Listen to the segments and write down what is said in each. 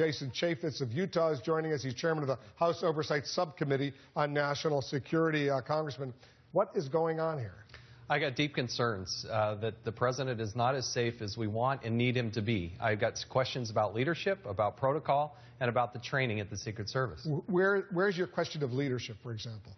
Chaffetz of Utah is joining us. He's chairman of the House Oversight Subcommittee on National Security. Congressman, what is going on here? I got deep concerns that the president is not as safe as we want and need him to be. I've got questions about leadership, about protocol, and about the training at the Secret Service. Where's your question of leadership, for example?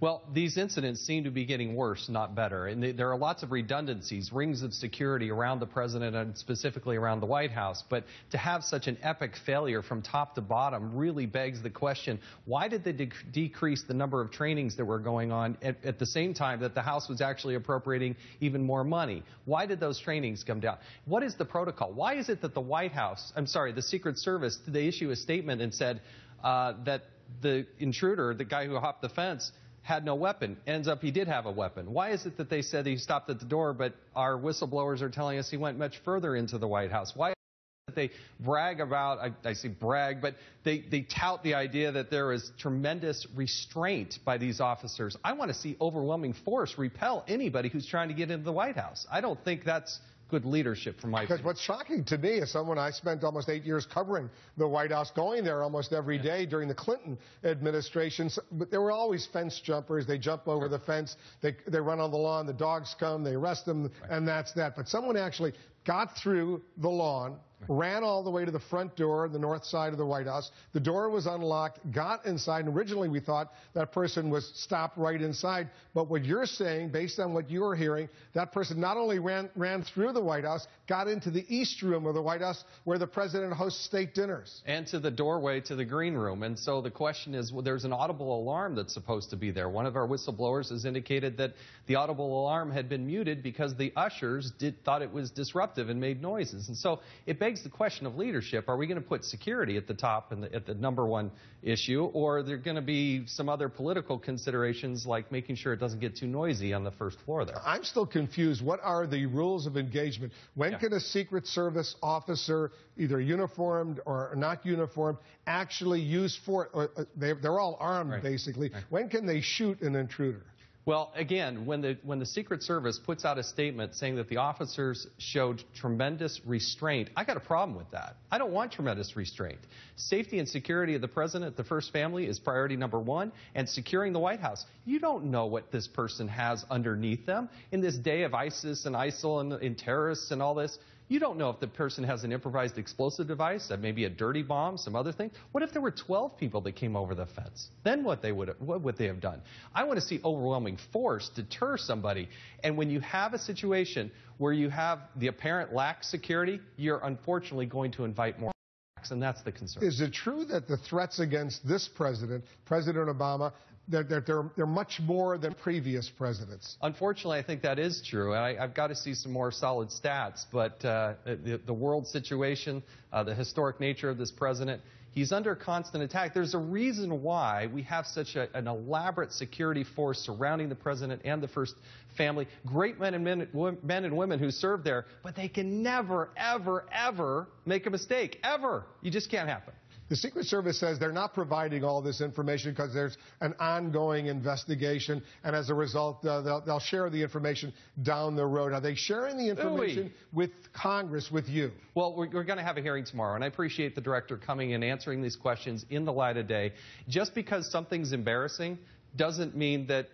Well, these incidents seem to be getting worse, not better. And there are lots of redundancies, rings of security around the president and specifically around the White House. But to have such an epic failure from top to bottom really begs the question, why did they decrease the number of trainings that were going on at the same time that the House was actually appropriating even more money? Why did those trainings come down? What is the protocol? Why is it that the Secret Service, they issue a statement and said that the intruder, the guy who hopped the fence, had no weapon. Ends up he did have a weapon. Why is it that they said he stopped at the door, but our whistleblowers are telling us he went much further into the White House? Why is it that they brag about, I say brag, but they tout the idea that there is tremendous restraint by these officers? I want to see overwhelming force repel anybody who's trying to get into the White House. I don't think that's good leadership from my opinion. Because what's shocking to me is I spent almost 8 years covering the White House, going there almost every day during the Clinton administration. But there were always fence jumpers. They jump over the fence. They run on the lawn. The dogs come. They arrest them, and that's that. But someone actually got through the lawn, ran all the way to the front door, the north side of the White House. The door was unlocked, got inside, and originally we thought that person was stopped right inside. But what you're saying, based on what you're hearing, that person not only ran through the White House, got into the East Room of the White House where the president hosts state dinners. And to the doorway to the Green Room. And so the question is, well, there's an audible alarm that's supposed to be there. One of our whistleblowers has indicated that the audible alarm had been muted because the ushers thought it was disruptive and made noises. And so it begs the question of leadership. Are we going to put security at the top and at the number one issue, or are there going to be some other political considerations like making sure it doesn't get too noisy on the first floor there? I'm still confused. What are the rules of engagement? When can a Secret Service officer, either uniformed or not uniformed, actually use force? They're all armed, basically. When can they shoot an intruder? Well, again, when the Secret Service puts out a statement saying that the officers showed tremendous restraint, I got a problem with that. I don't want tremendous restraint. Safety and security of the president, the first family, is priority number one, and securing the White House. You don't know what this person has underneath them. In this day of ISIS and ISIL and terrorists and all this, you don't know if the person has an improvised explosive device, maybe a dirty bomb, some other thing. What if there were 12 people that came over the fence? Then what would they have done? I want to see overwhelming force deter somebody. And when you have a situation where you have the apparent lack of security, you're unfortunately going to invite more attacks, and that's the concern. Is it true that the threats against this president, President Obama, that they're much more than previous presidents? Unfortunately, I think that is true. I've got to see some more solid stats, but the world situation, the historic nature of this president, he's under constant attack. There's a reason why we have such an elaborate security force surrounding the president and the first family. Great men and women who serve there, but they can never, ever, ever make a mistake. Ever. You just can't happen. The Secret Service says they're not providing all this information because there's an ongoing investigation, and as a result, they'll share the information down the road. Are they sharing the information with Congress, with you? Well, we're going to have a hearing tomorrow, and I appreciate the director coming and answering these questions in the light of day. Just because something's embarrassing doesn't mean that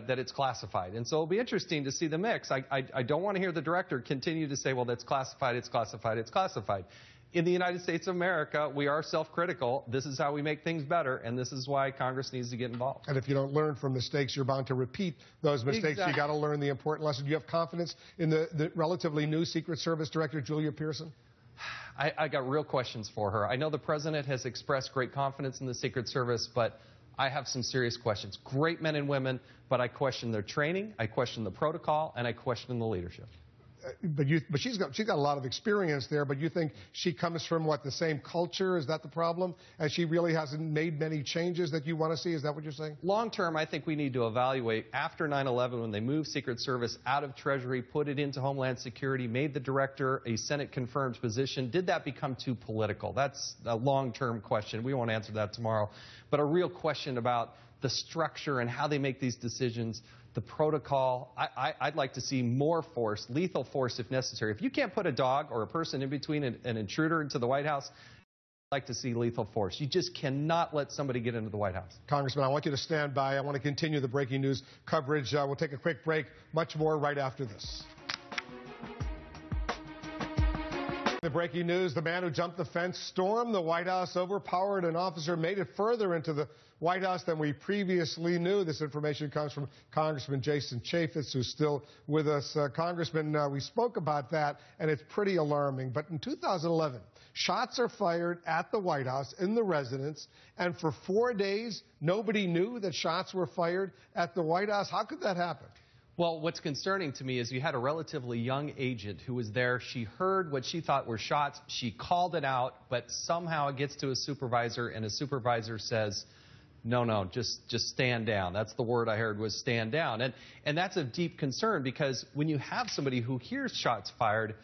it's classified. And so it'll be interesting to see the mix. I don't want to hear the director continue to say, well, that's classified, it's classified, it's classified. In the United States of America, we are self-critical. This is how we make things better, and this is why Congress needs to get involved. And if you don't learn from mistakes, you're bound to repeat those mistakes. Exactly. You got to learn the important lesson. Do you have confidence in the relatively new Secret Service Director, Julia Pearson? I got real questions for her. I know the president has expressed great confidence in the Secret Service, but I have some serious questions. Great men and women, but I question their training, I question the protocol, and I question the leadership. But she's got a lot of experience there, but you think she comes from, what, the same culture? Is that the problem? And she really hasn't made many changes that you want to see? Is that what you're saying? Long term, I think we need to evaluate after 9/11, when they moved Secret Service out of Treasury, put it into Homeland Security, made the director a Senate-confirmed position. Did that become too political? That's a long-term question. We won't answer that tomorrow. But a real question about the structure and how they make these decisions, the protocol. I'd like to see more force, lethal force if necessary. If you can't put a dog or a person in between an intruder into the White House, like to see lethal force. You just cannot let somebody get into the White House. Congressman, I want you to stand by. I want to continue the breaking news coverage. We'll take a quick break. Much more right after this. The breaking news, the man who jumped the fence stormed the White House, overpowered an officer, made it further into the White House than we previously knew. This information comes from Congressman Jason Chaffetz, who's still with us. Congressman, we spoke about that, and it's pretty alarming. But in 2011, shots are fired at the White House in the residence, and for 4 days, nobody knew that shots were fired at the White House. How could that happen? Well, what's concerning to me is you had a relatively young agent who was there. She heard what she thought were shots. She called it out, but somehow it gets to a supervisor, and a supervisor says, no, just stand down. That's the word I heard, was stand down. And that's of deep concern, because when you have somebody who hears shots fired,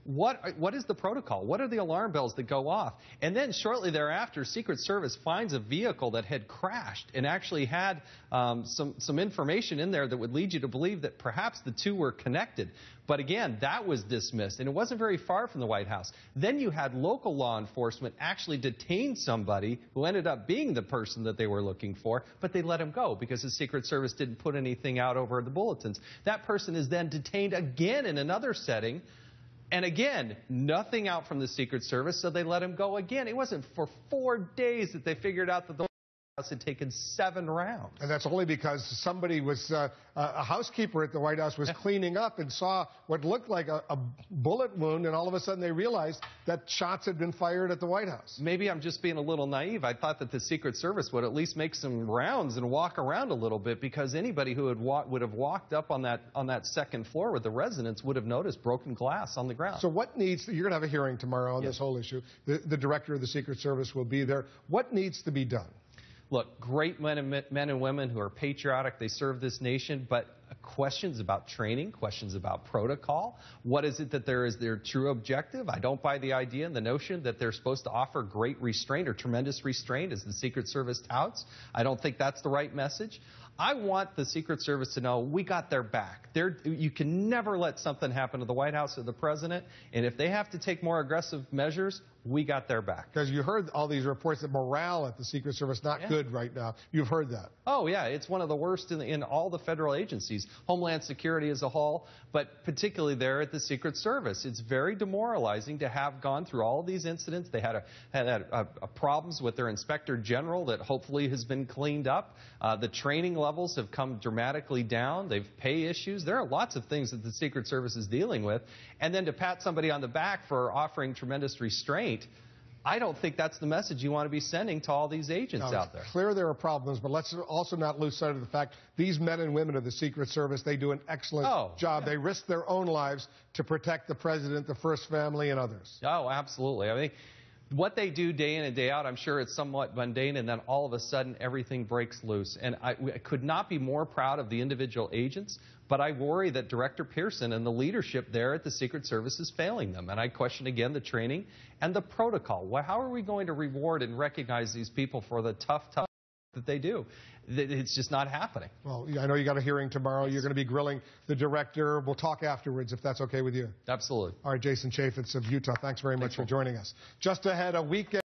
what is the protocol? What are the alarm bells that go off? And then shortly thereafter, Secret Service finds a vehicle that had crashed and actually had some information in there that would lead you to believe that perhaps the two were connected. But again, that was dismissed, and it wasn't very far from the White House. Then you had local law enforcement actually detain somebody who ended up being the person that they were looking for, but they let him go because the Secret Service didn't put anything out over the bulletins. That person is then detained again in another setting. And again, nothing out from the Secret Service, so they let him go again. It wasn't for 4 days that they figured out that the White House had taken 7 rounds. And that's only because somebody was, a housekeeper at the White House was cleaning up and saw what looked like a bullet wound, and all of a sudden they realized that shots had been fired at the White House. Maybe I'm just being a little naive. I thought that the Secret Service would at least make some rounds and walk around a little bit, because anybody who would have walked up on that second floor with the residents would have noticed broken glass on the ground. So what needs, you're going to have a hearing tomorrow on this whole issue. The director of the Secret Service will be there. What needs to be done? Look, great men and women who are patriotic, they serve this nation, but questions about training, questions about protocol. What is it that is their true objective? I don't buy the idea and the notion that they're supposed to offer great restraint or tremendous restraint, as the Secret Service touts. I don't think that's the right message. I want the Secret Service to know we got their back. You can never let something happen to the White House or the president, and if they have to take more aggressive measures, we got their back. Because you heard all these reports that morale at the Secret Service not good right now. You've heard that. Oh, yeah. It's one of the worst in all the federal agencies, Homeland Security as a whole, but particularly there at the Secret Service. It's very demoralizing to have gone through all of these incidents. They had problems with their Inspector General that hopefully has been cleaned up. The training levels have come dramatically down. They've pay issues. There are lots of things that the Secret Service is dealing with. And then to pat somebody on the back for offering tremendous restraint, I don't think that's the message you want to be sending to all these agents out there. It's clear there are problems, but let's also not lose sight of the fact these men and women of the Secret Service, they do an excellent job. Yeah. They risk their own lives to protect the president, the First Family, and others. Oh, absolutely. I mean, what they do day in and day out, I'm sure it's somewhat mundane, and then all of a sudden everything breaks loose. And I could not be more proud of the individual agents, but I worry that Director Pearson and the leadership there at the Secret Service is failing them. And I question again the training and the protocol. Well, how are we going to reward and recognize these people for the tough that they do? It's just not happening. Well, I know you got a hearing tomorrow. You're going to be grilling the director. We'll talk afterwards, if that's okay with you. Absolutely. All right, Jason Chaffetz of Utah, thanks very much for joining us. Just ahead, a weekend.